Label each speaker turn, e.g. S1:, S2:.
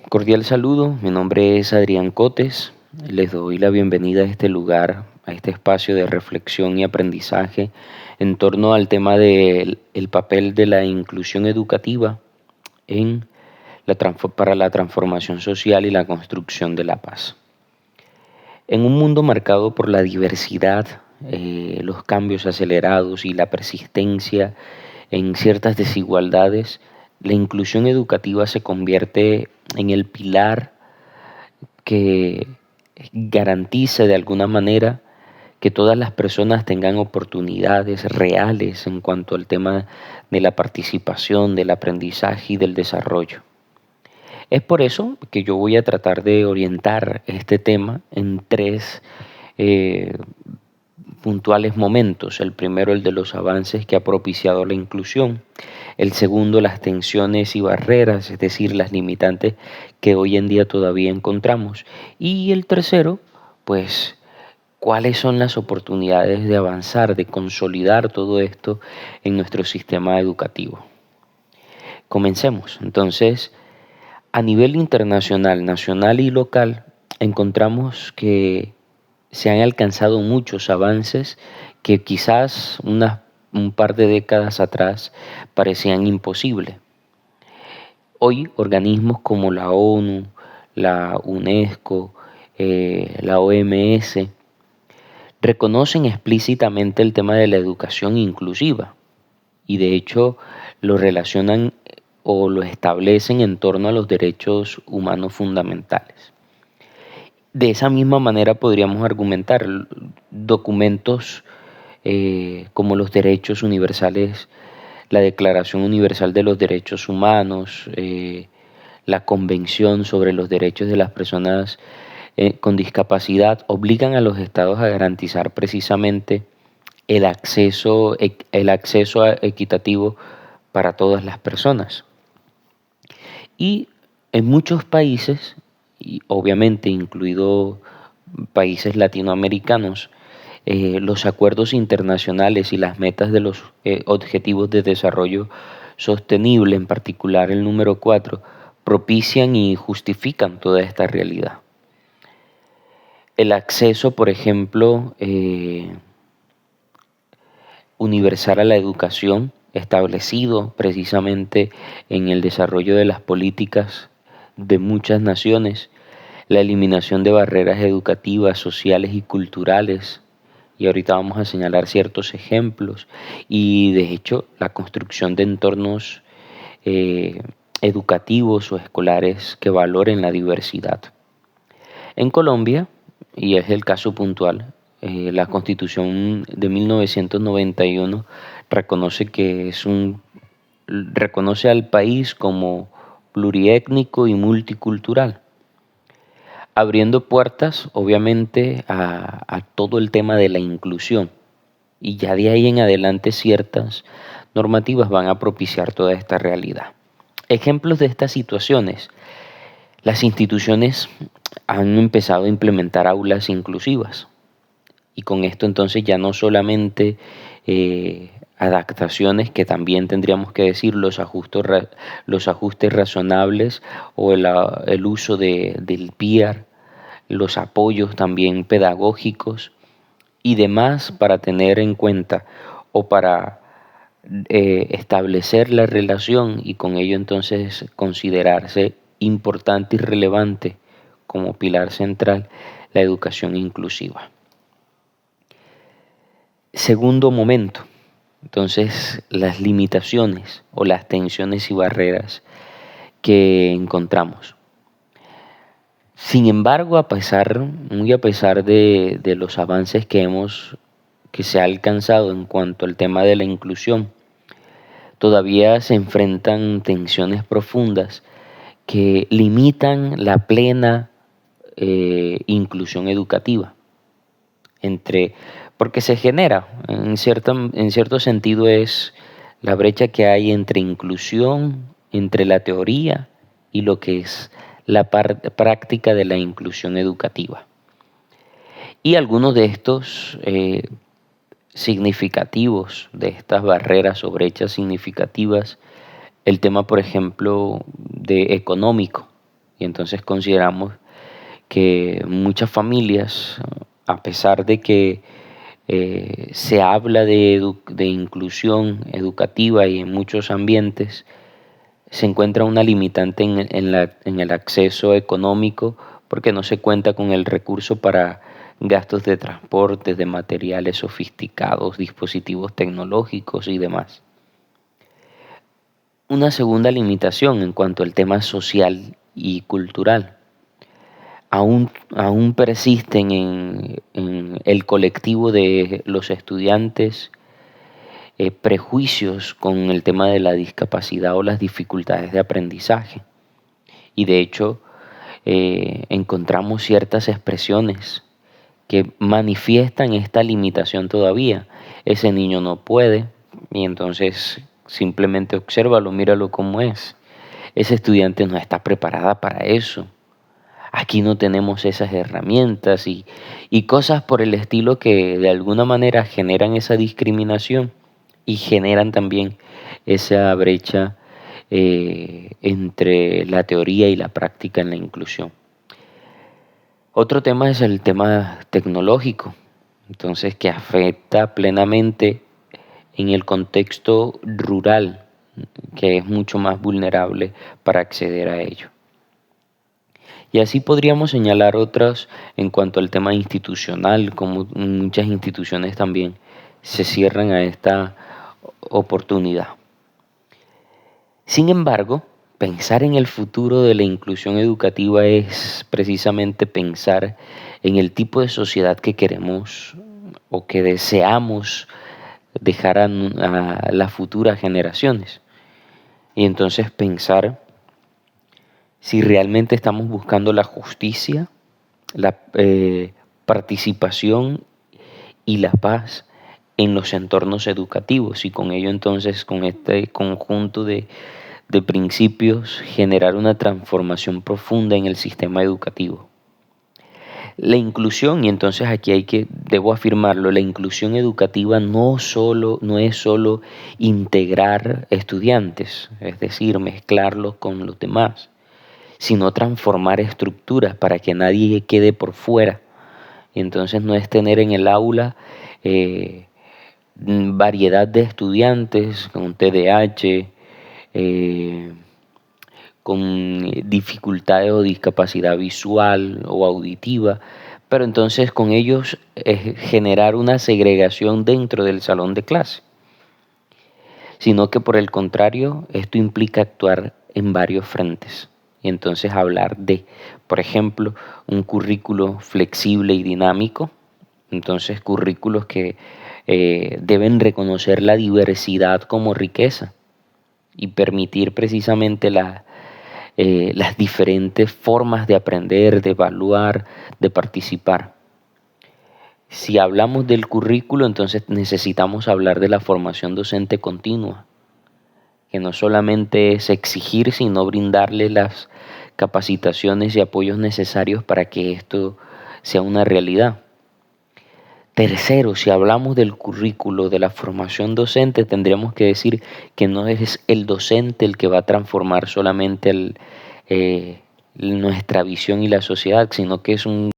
S1: Cordial saludo, mi nombre es Adrián Cotes. Les doy la bienvenida a este lugar, a este espacio de reflexión y aprendizaje en torno al tema del el papel de la inclusión educativa en para la transformación social y la construcción de la paz. En un mundo marcado por la diversidad, los cambios acelerados y la persistencia en ciertas desigualdades, la inclusión educativa se convierte en el pilar que garantiza de alguna manera que todas las personas tengan oportunidades reales en cuanto al tema de la participación, del aprendizaje y del desarrollo. Es por eso que yo voy a tratar de orientar este tema en tres eh, puntuales momentos. El primero, el de los avances que ha propiciado la inclusión. El segundo, las tensiones y barreras, es decir, las limitantes que hoy en día todavía encontramos. Y el tercero, pues, cuáles son las oportunidades de avanzar, de consolidar todo esto en nuestro sistema educativo. Comencemos. Entonces, a nivel internacional, nacional y local, encontramos que se han alcanzado muchos avances que quizás un par de décadas atrás parecían imposibles. Hoy organismos como la ONU, la UNESCO, la OMS, reconocen explícitamente el tema de la educación inclusiva y de hecho lo relacionan o lo establecen en torno a los derechos humanos fundamentales. De esa misma manera podríamos argumentar documentos como los derechos universales, la Declaración Universal de los Derechos Humanos, la Convención sobre los Derechos de las Personas con Discapacidad, obligan a los estados a garantizar precisamente el acceso equitativo para todas las personas. Y en muchos países, y obviamente incluidos países latinoamericanos, los acuerdos internacionales y las metas de los objetivos de desarrollo sostenible, en particular el número 4, propician y justifican toda esta realidad. El acceso, por ejemplo, universal a la educación, establecido precisamente en el desarrollo de las políticas de muchas naciones, la eliminación de barreras educativas, sociales y culturales, y ahorita vamos a señalar ciertos ejemplos, y de hecho la construcción de entornos educativos o escolares que valoren la diversidad. En Colombia, y es el caso puntual, la Constitución de 1991 reconoce reconoce al país como pluriétnico y multicultural, abriendo puertas, obviamente, a todo el tema de la inclusión. Y ya de ahí en adelante ciertas normativas van a propiciar toda esta realidad. Ejemplos de estas situaciones: las instituciones han empezado a implementar aulas inclusivas. Y con esto entonces ya no solamente adaptaciones, que también tendríamos que decir los ajustes razonables o el uso del PIAR, los apoyos también pedagógicos y demás para tener en cuenta o para establecer la relación y con ello entonces considerarse importante y relevante como pilar central la educación inclusiva. Segundo momento, entonces, las limitaciones o las tensiones y barreras que encontramos. Sin embargo, muy a pesar de los avances que se ha alcanzado en cuanto al tema de la inclusión, todavía se enfrentan tensiones profundas que limitan la plena inclusión educativa. Porque se genera, en cierto sentido es la brecha que hay entre inclusión, entre la teoría y lo que es la práctica de la inclusión educativa. Y algunos de estos significativos, de estas barreras o brechas significativas, el tema, por ejemplo, de económico, Y entonces consideramos que muchas familias, a pesar de que se habla de inclusión educativa y en muchos ambientes, se encuentra una limitante en el acceso económico porque no se cuenta con el recurso para gastos de transporte, de materiales sofisticados, dispositivos tecnológicos y demás. Una segunda limitación en cuanto al tema social y cultural. Aún persisten en el colectivo de los estudiantes prejuicios con el tema de la discapacidad o las dificultades de aprendizaje. Y de hecho, encontramos ciertas expresiones que manifiestan esta limitación todavía. Ese niño no puede, y entonces simplemente obsérvalo, míralo como es. Ese estudiante no está preparada para eso. Aquí no tenemos esas herramientas y cosas por el estilo que de alguna manera generan esa discriminación y generan también esa brecha entre la teoría y la práctica en la inclusión. Otro tema es el tema tecnológico, entonces que afecta plenamente en el contexto rural, que es mucho más vulnerable para acceder a ello. Y así podríamos señalar otras en cuanto al tema institucional, como muchas instituciones también se cierran a esta oportunidad. Sin embargo, pensar en el futuro de la inclusión educativa es precisamente pensar en el tipo de sociedad que queremos o que deseamos dejar a las futuras generaciones. Y entonces pensar si realmente estamos buscando la justicia, la participación y la paz en los entornos educativos y con ello entonces con este conjunto de principios generar una transformación profunda en el sistema educativo. La inclusión, y entonces aquí debo afirmarlo, la inclusión educativa no es solo integrar estudiantes, es decir, mezclarlos con los demás, sino transformar estructuras para que nadie quede por fuera. Y entonces no es tener en el aula variedad de estudiantes con TDAH, con dificultades o discapacidad visual o auditiva, pero entonces con ellos generar una segregación dentro del salón de clase, sino que por el contrario, esto implica actuar en varios frentes. Y entonces hablar de, por ejemplo, un currículo flexible y dinámico, entonces currículos que deben reconocer la diversidad como riqueza y permitir precisamente las diferentes formas de aprender, de evaluar, de participar. Si hablamos del currículo, entonces necesitamos hablar de la formación docente continua, que no solamente es exigir, sino brindarle las capacitaciones y apoyos necesarios para que esto sea una realidad. Tercero, si hablamos del currículo, de la formación docente, tendríamos que decir que no es el docente el que va a transformar solamente nuestra visión y la sociedad, sino que es un